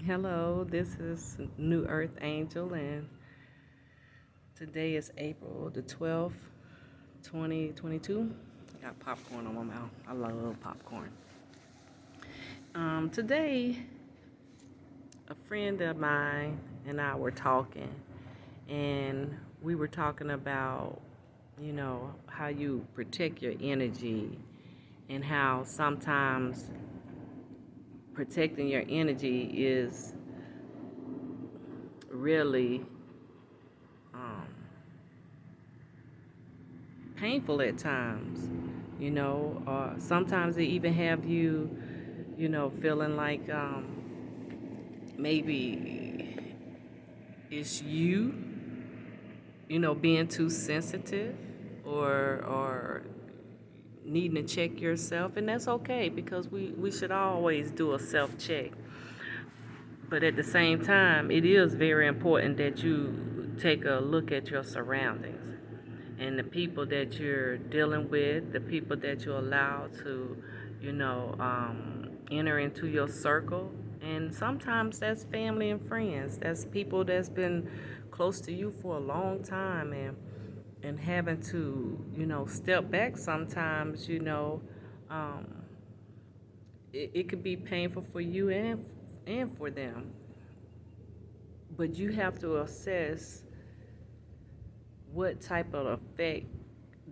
Hello, this is New Earth Angel, and today is April the 12th, 2022. I got popcorn on my mouth. I love popcorn. Today, a friend of mine and I were talking, and we were talking about, how you protect your energy and how sometimes protecting your energy is really um, painful at times, sometimes they even have you, feeling like maybe it's you, being too sensitive or needing to check yourself, and that's okay because we should always do a self-check. But at the same time, it is very important that you take a look at your surroundings and the people that you're dealing with, the people that you allow to, enter into your circle. And sometimes that's family and friends. That's people that's been close to you for a long time, and having to, step back sometimes, um, it could be painful for you and for them. But you have to assess what type of effect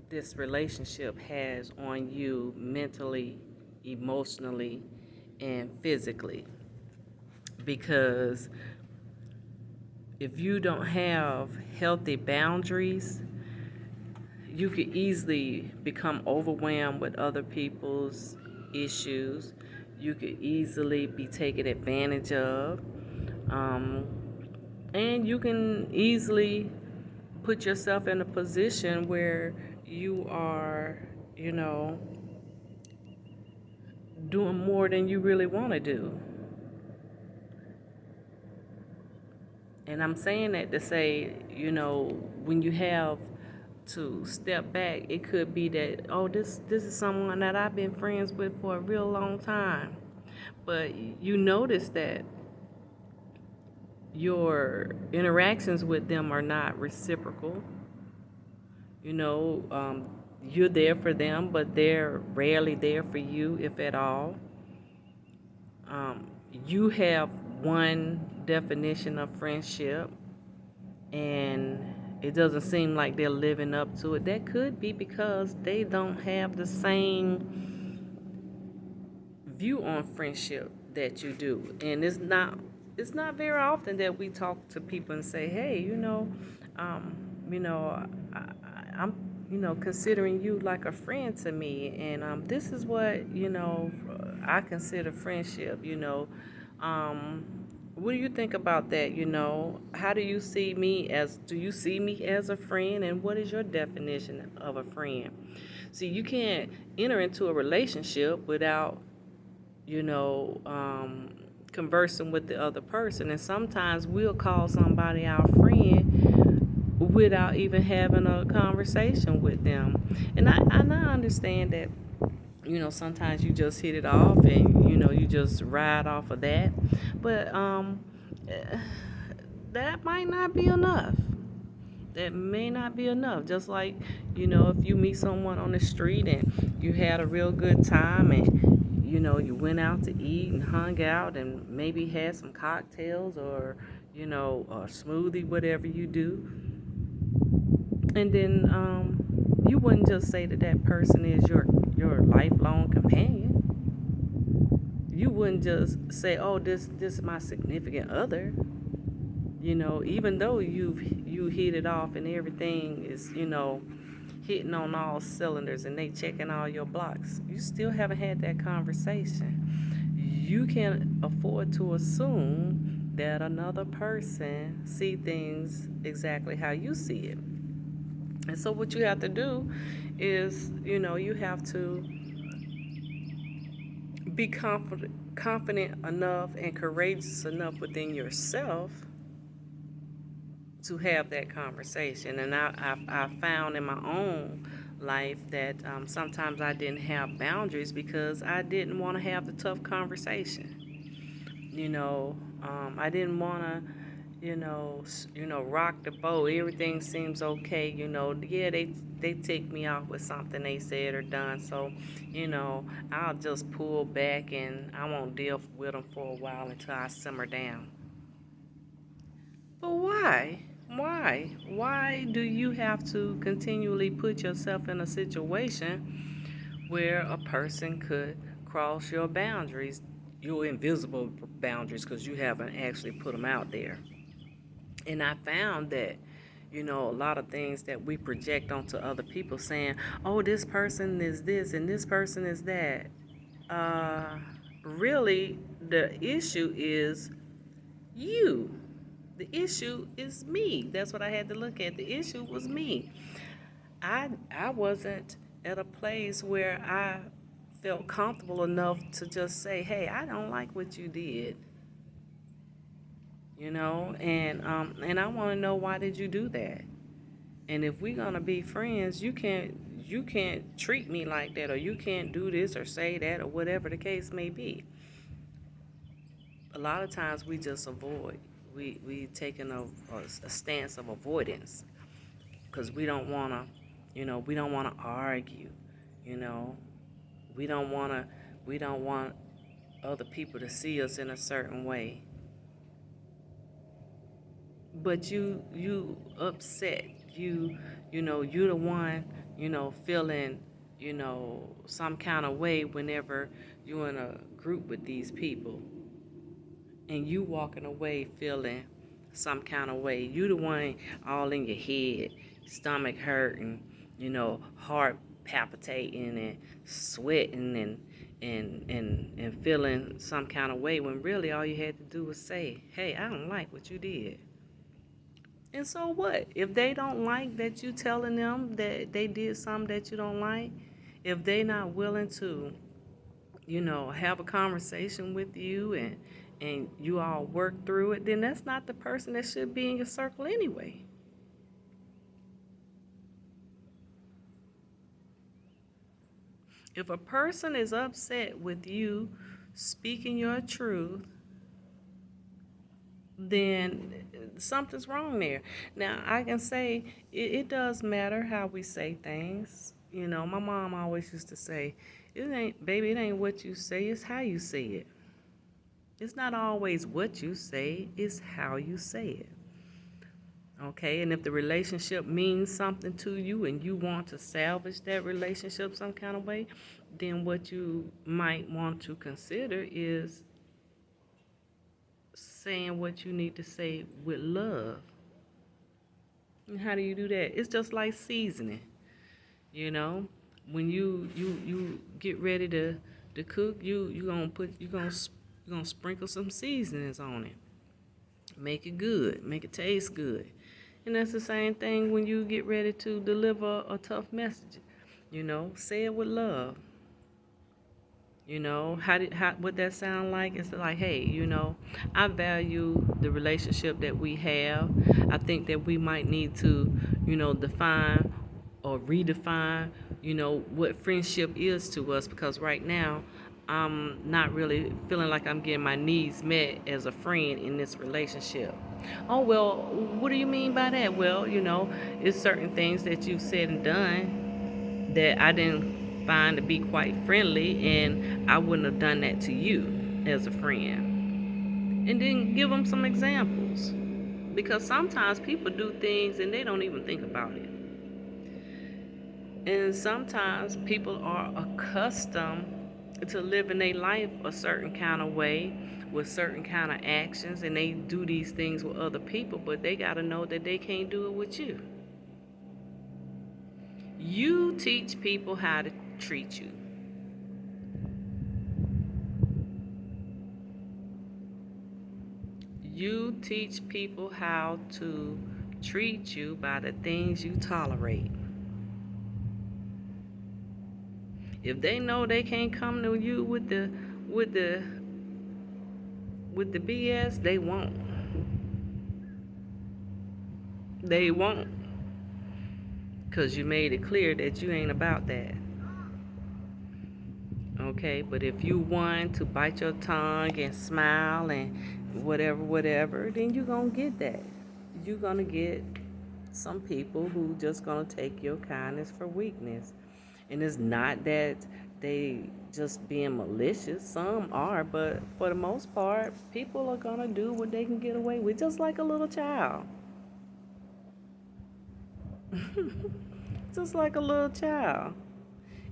this relationship has on you mentally, emotionally, and physically. Because if you don't have healthy boundaries, you could easily become overwhelmed with other people's issues. You could easily be taken advantage of. Um, and you can easily put yourself in a position where you are, you know, doing more than you really want to do. And I'm saying that to say, when you have to step back, it could be that, oh, this is someone that I've been friends with for a real long time. But you notice that your interactions with them are not reciprocal. You know, you're there for them, but they're rarely there for you, if at all. You have one definition of friendship, and it doesn't seem like they're living up to it. That could be because they don't have the same view on friendship that you do. And it's not very often that we talk to people and say, hey, um, I'm considering you like a friend to me, and this is what I consider friendship. Um, what do you think about that? How do you see me as? Do you see me as a friend, and what is your definition of a friend? See, you can't enter into a relationship without you know, um, conversing with the other person. And sometimes we'll call somebody our friend without even having a conversation with them. And I understand that, sometimes you just hit it off and, you just ride off of that. But eh, that might not be enough. That may not be enough. Just like, if you meet someone on the street and you had a real good time and, you went out to eat and hung out and maybe had some cocktails or, a smoothie, whatever you do. And then you wouldn't just say that that person is your lifelong companion. You wouldn't just say, oh, this is my significant other. Even though you hit it off and everything is, hitting on all cylinders and they checking all your blocks, you still haven't had that conversation. You can afford to assume that another person see things exactly how you see it. And so what you have to do is, you have to be confident enough and courageous enough within yourself to have that conversation. And I found in my own life that sometimes I didn't have boundaries because I didn't want to have the tough conversation. You know, I didn't want to, rock the boat. Everything seems okay. Yeah, they take me off with something they said or done. So, I'll just pull back and I won't deal with them for a while until I simmer down. But why? Why do you have to continually put yourself in a situation where a person could cross your boundaries, your invisible boundaries, because you haven't actually put them out there? And I found that, a lot of things that we project onto other people saying, oh, this person is this and this person is that. Uh, Really, the issue is you. The issue is me. That's what I had to look at. The issue was me. I wasn't at a place where I felt comfortable enough to just say, "Hey, I don't like what you did," and I want to know, why did you do that? And if we're gonna be friends, you can't treat me like that, or you can't do this or say that, or whatever the case may be. A lot of times we just avoid. We taking a stance of avoidance because we don't wanna argue. You know, we don't wanna we don't want other people to see us in a certain way. But you upset. You the one, feeling, some kind of way whenever you in a group with these people, and you walking away feeling some kind of way. You the one all in your head, stomach hurting, heart palpitating and sweating and feeling some kind of way, when really all you had to do was say, "Hey, I don't like what you did." And so what? If they don't like that you telling them that they did something that you don't like, if they not willing to, have a conversation with you and you all work through it, then that's not the person that should be in your circle anyway. If a person is upset with you speaking your truth, then something's wrong there. Now, I can say it does matter how we say things. My mom always used to say, it ain't what you say, it's how you say it. It's not always what you say, it's how you say it. Okay, and if the relationship means something to you and you want to salvage that relationship some kind of way, then what you might want to consider is saying what you need to say with love. And how do you do that? It's just like seasoning, you know. When you get ready to cook, you gonna sprinkle some seasonings on it. Make it good, make it taste good. And that's the same thing when you get ready to deliver a tough message. Say it with love. How what that sound like? It's like, hey, I value the relationship that we have. I think that we might need to, define or redefine, what friendship is to us, because right now I'm not really feeling like I'm getting my needs met as a friend in this relationship. Oh, well, what do you mean by that? Well, it's certain things that you've said and done that I didn't find to be quite friendly, and I wouldn't have done that to you as a friend. And then give them some examples. Because sometimes people do things and they don't even think about it. And sometimes people are accustomed to living their life a certain kind of way with certain kind of actions, and they do these things with other people, but they got to know that they can't do it with you. You teach people how to treat you. You teach people how to treat you by the things you tolerate. If they know they can't come to you with the with the BS, they won't. They won't. Because you made it clear that you ain't about that. Okay, but if you want to bite your tongue and smile and whatever, then you're going to get that. You're going to get some people who just going to take your kindness for weakness. And it's not that they just being malicious. Some are, but for the most part, people are going to do what they can get away with, just like a little child. Just like a little child.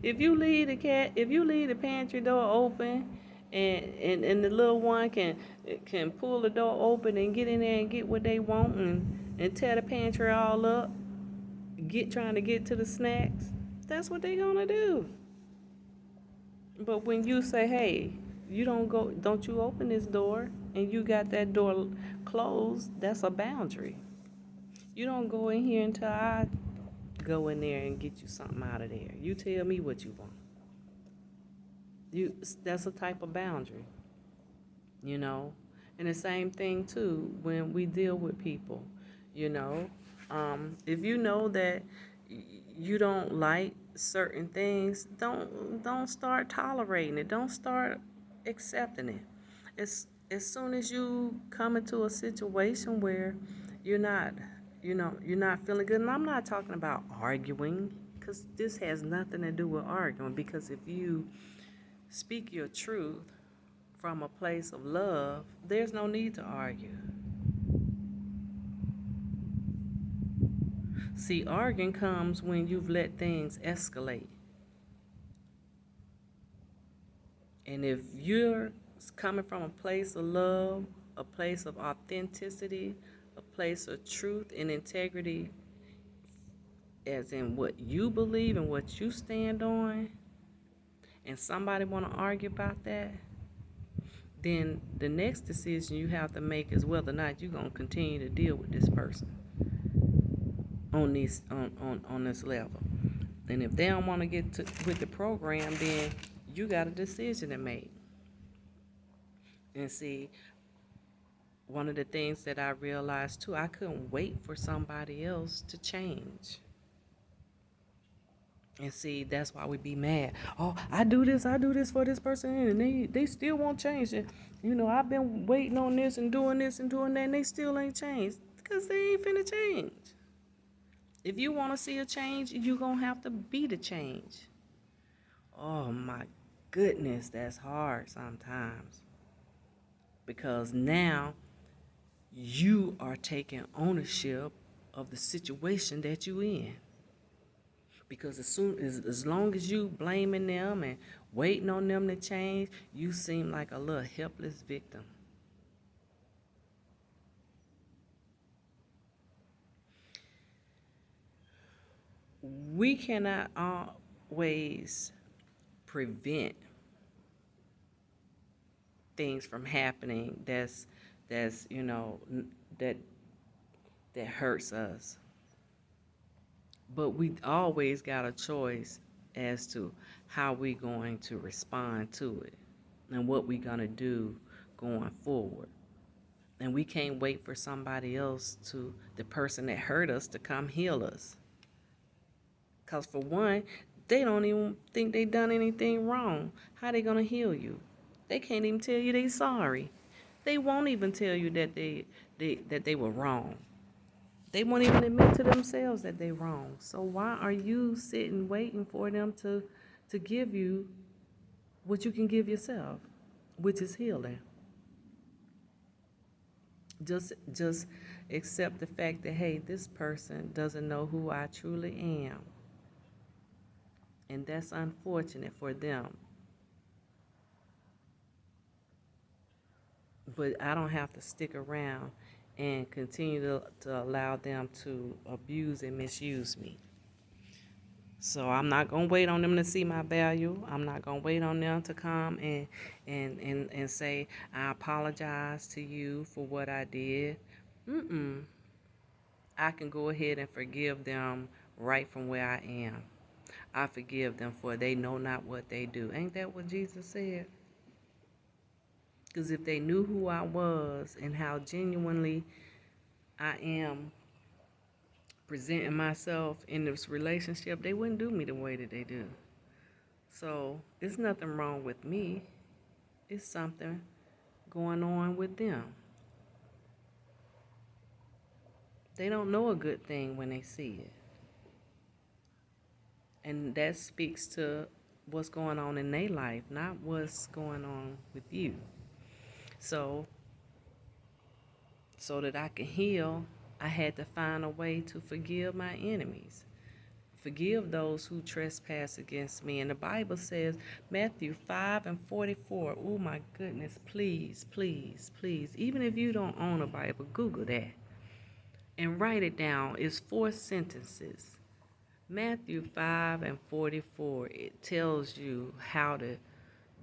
If you leave the pantry door open, and the little one can pull the door open and get in there and get what they want and tear the pantry all up, trying to get to the snacks, that's what they gonna do. But when you say, hey, don't you open this door, and you got that door closed, that's a boundary. You don't go in here until I go in there and get you something out of there. You tell me what you want. You That's a type of boundary, you know. And the same thing too when we deal with people, you know. If you know that you don't like certain things, don't start tolerating it. Don't start accepting it. As soon as you come into a situation where you're not, you're not feeling good, and I'm not talking about arguing, because this has nothing to do with arguing. Because if you speak your truth from a place of love, there's no need to argue. See, arguing comes when you've let things escalate. And if you're coming from a place of love, a place of authenticity, a place of truth and integrity, as in what you believe and what you stand on, and somebody want to argue about that, then the next decision you have to make is whether or not you're going to continue to deal with this person on this level. And if they don't want to with the program, then you got a decision to make. And see, one of the things that I realized too, I couldn't wait for somebody else to change. And see, that's why we be mad. Oh, I do this for this person, and they still won't change it. I've been waiting on this and doing that, and they still ain't changed. Because they ain't finna change. If you want to see a change, you're going to have to be the change. Oh my goodness, that's hard sometimes. Because now you are taking ownership of the situation that you in. Because as long as you blaming them and waiting on them to change, you seem like a little helpless victim. We cannot always prevent things from happening that's that that hurts us. But we always got a choice as to how we going to respond to it and what we gonna do going forward. And we can't wait for somebody else, the person that hurt us, to come heal us. Because for one, they don't even think they done anything wrong. How they gonna heal you? They can't even tell you they sorry. They won't even tell you that they were wrong. They won't even admit to themselves that they're wrong. So why are you sitting waiting for them to give you what you can give yourself, which is healing? Just accept the fact that, hey, this person doesn't know who I truly am. And that's unfortunate for them. But I don't have to stick around and continue to allow them to abuse and misuse me. So I'm not going to wait on them to see my value. I'm not going to wait on them to come and say, I apologize to you for what I did. I can go ahead and forgive them right from where I am. I forgive them, for they know not what they do. Ain't that what Jesus said? Because if they knew who I was and how genuinely I am presenting myself in this relationship, they wouldn't do me the way that they do. So it's nothing wrong with me. It's something going on with them. They don't know a good thing when they see it. And that speaks to what's going on in their life, not what's going on with you. So, so that I can heal, I had to find a way to forgive my enemies. Forgive those who trespass against me. And the Bible says, Matthew 5:44. Oh my goodness, please, please, please. Even if you don't own a Bible, Google that and write it down. It's 4 sentences. Matthew 5:44. It tells you how to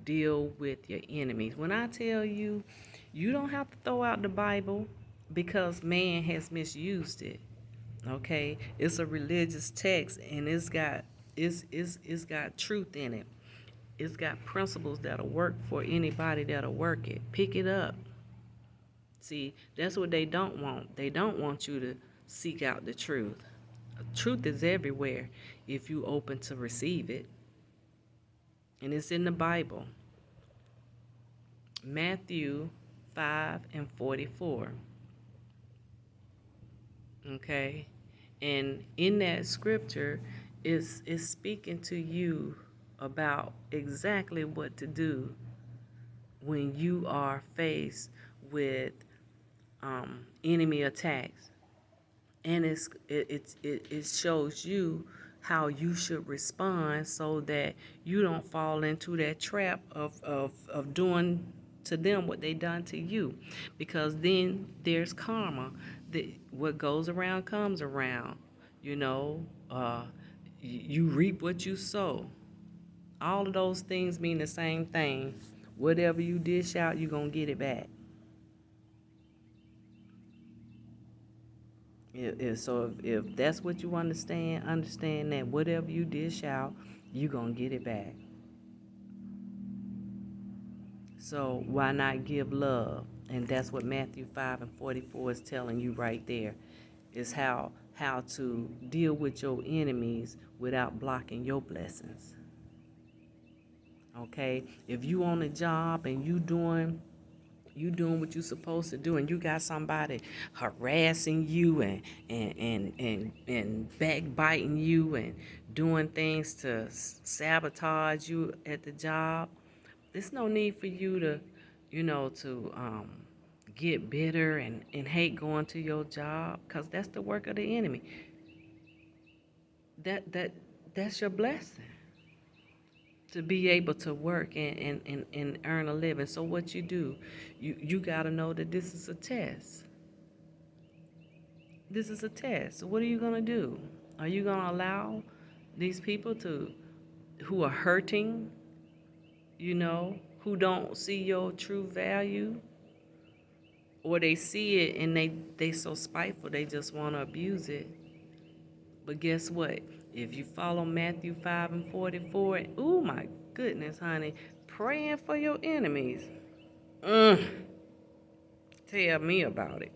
deal with your enemies. When I tell you, you don't have to throw out the Bible because man has misused it. Okay, it's a religious text, and it's got truth in it. It's got principles that'll work for anybody that'll work it. Pick it up. See, that's what they don't want. They don't want you to seek out the truth. Truth is everywhere if you open to receive it, and it's in the Bible. Matthew 5:44. Okay, and in that scripture is speaking to you about exactly what to do when you are faced with enemy attacks, and it shows you how you should respond so that you don't fall into that trap of doing to them what they done to you, because then there's karma. What goes around comes around, you know. You reap what you sow. All of those things mean the same thing. Whatever you dish out, you're going to get it back. So if that's what you understand that whatever you dish out, you're going to get it back. So why not give love? And that's what Matthew 5:44 is telling you right there, is how to deal with your enemies without blocking your blessings. Okay? If you on a job and you doing what you're supposed to do, and you got somebody harassing you and backbiting you and doing things to sabotage you at the job, there's no need for you to get bitter and hate going to your job, because that's the work of the enemy. That's your blessing, to be able to work and earn a living. So what you do, you got to know that this is a test. This is a test. So what are you going to do? Are you going to allow these people who are hurting, who don't see your true value, or they see it and they so spiteful they just want to abuse it? But guess what? If you follow Matthew 5:44, oh my goodness, honey, praying for your enemies. Tell me about it.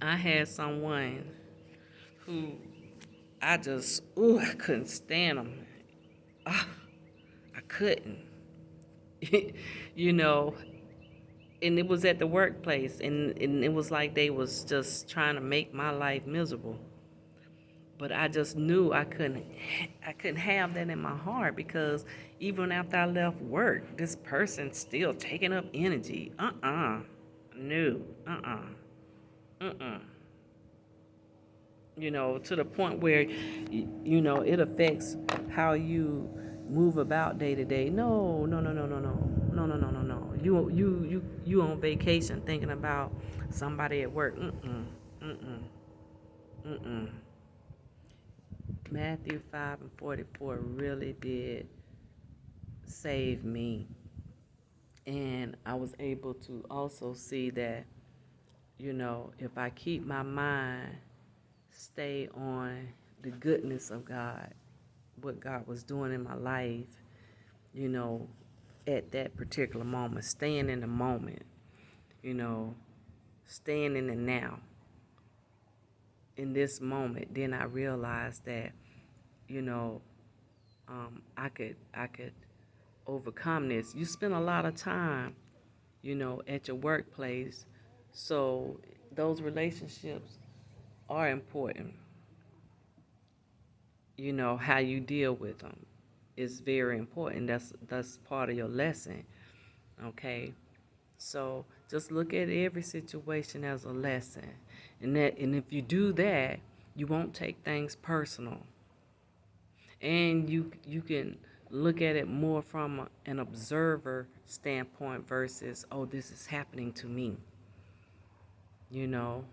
I had someone who I couldn't stand them. I couldn't. you know, and it was at the workplace, and it was like they was just trying to make my life miserable. But I just knew I couldn't have that in my heart, because even after I left work, this person's still taking up energy. No. To the point where it affects how you move about day to day. No, no, no, no, no, no, no, no, no, no, no. You on vacation thinking about somebody at work. Matthew 5:44 really did save me, and I was able to also see that if I keep my mind stay on the goodness of God, what God was doing in my life, you know, at that particular moment, staying in the moment, staying in the now, in this moment, then I realized that, I could overcome this. You spend a lot of time, at your workplace, so those relationships are important. How you deal with them is very important. That's part of your lesson. Okay, so just look at every situation as a lesson, and if you do that, you won't take things personal, and you can look at it more from an observer standpoint versus, oh, this is happening to me. No,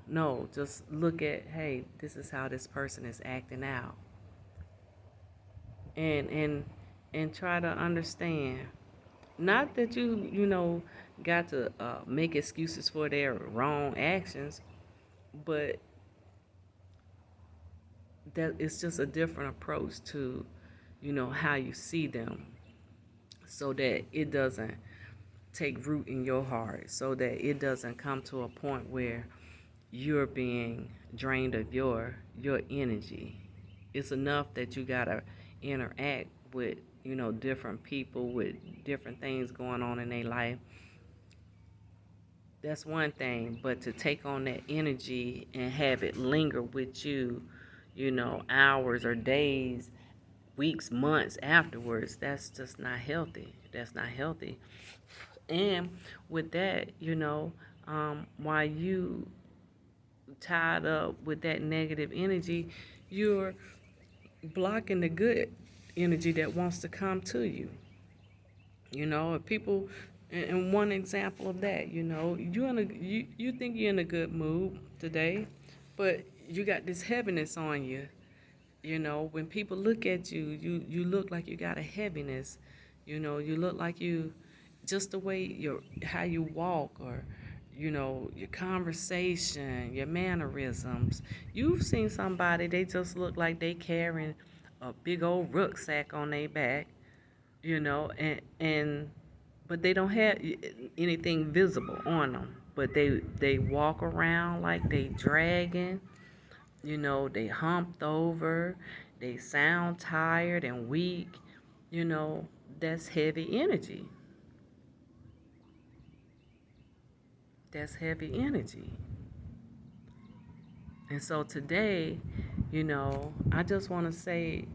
just look at, hey, this is how this person is acting out, and try to understand. Not that got to make excuses for their wrong actions, but that it's just a different approach to, how you see them, so that it doesn't take root in your heart, so that it doesn't come to a point where you're being drained of your energy. It's enough that you gotta interact with, different people with different things going on in their life. That's one thing, but to take on that energy and have it linger with you, hours or days, weeks, months afterwards, that's just not healthy. That's not healthy. And with that, while you tied up with that negative energy, you're blocking the good energy that wants to come to you. If people, and one example of that, you think you're in a good mood today, but you got this heaviness on you. When people look at you, you look like you got a heaviness. You look like you, just the way how you walk, or your conversation, your mannerisms. You've seen somebody, they just look like they carrying a big old rucksack on their back, and but they don't have anything visible on them. But they walk around like they dragging. They humped over. They sound tired and weak. You know, that's heavy energy. That's heavy energy. And so today, I just want to say,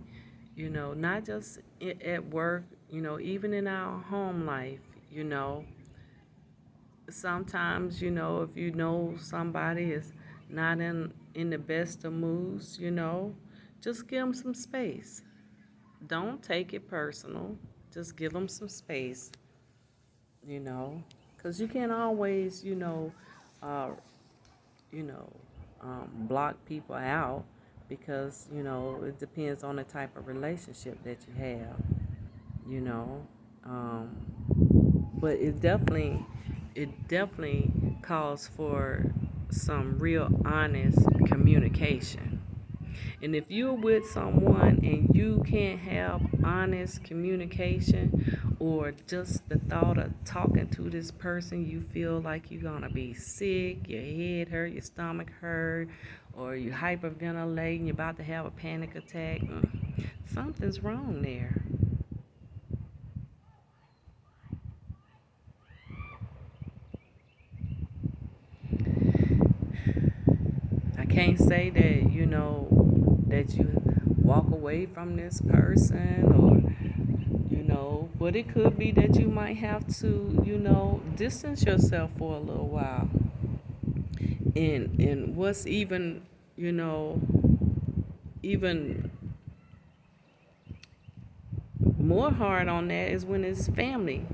not just at work, even in our home life, sometimes, if somebody is not in the best of moods, just give them some space. Don't take it personal. Just give them some space, you know, because you can't always, uh, you know, block people out, because, it depends on the type of relationship that you have, you know. Um, but it definitely calls for some real honest communication. And if you're with someone and you can't have honest communication, or just the thought of talking to this person, you feel like you're going to be sick, your head hurt, your stomach hurt, or you're hyperventilating, you're about to have a panic attack, something's wrong there. I can't say that, that you walk away from this person, or, but it could be that you might have to, distance yourself for a little while. And what's you know, even more hard on that is when it's family.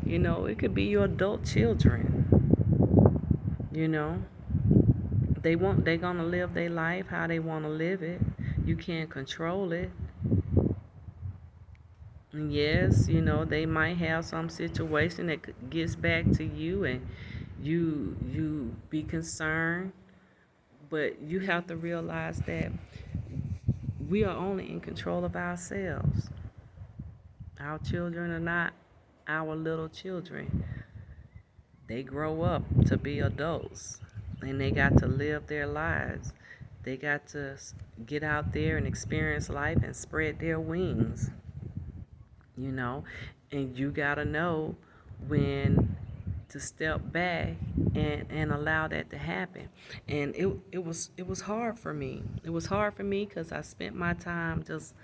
It could be your adult children, you know. They're gonna live their life how they wanna live it. You can't control it. And yes, they might have some situation that gets back to you, and you be concerned, but you have to realize that we are only in control of ourselves. Our children are not our little children. They grow up to be adults, and they got to live their lives. They got to get out there and experience life and spread their wings. you know, and you gotta know when to step back and allow that to happen. And it was hard for me. It was hard for me because I spent my time just,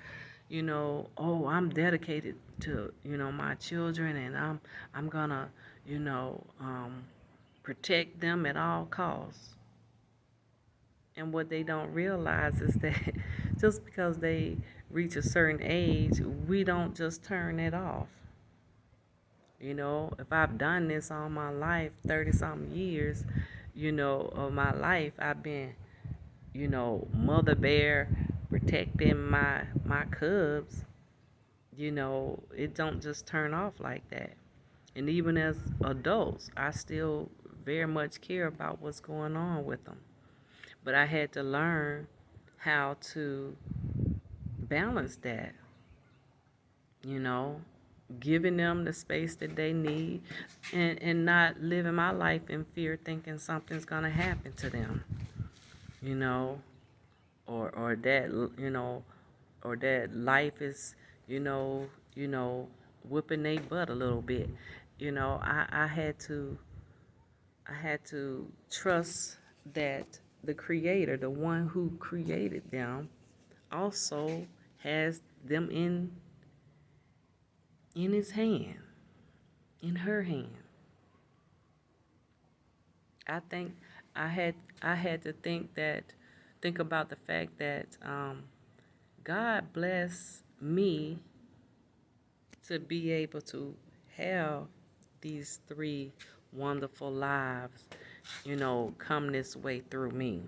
oh, I'm dedicated to, my children, and I'm gonna, protect them at all costs. And what they don't realize is that just because they reach a certain age, we don't just turn it off. If I've done this all my life, 30 something years, of my life, I've been, mother bear protecting my cubs. It don't just turn off like that. And even as adults, I still very much care about what's going on with them. But I had to learn how to balance that, you know, giving them the space that they need, and not living my life in fear thinking something's going to happen to them, you know, or that, or that life is, you know, you know, whipping their butt a little bit. I had to trust that the creator, the one who created them, also has them in his hand, in her hand. I think I had to think about the fact that God blessed me to be able to have these three wonderful lives, come this way through me.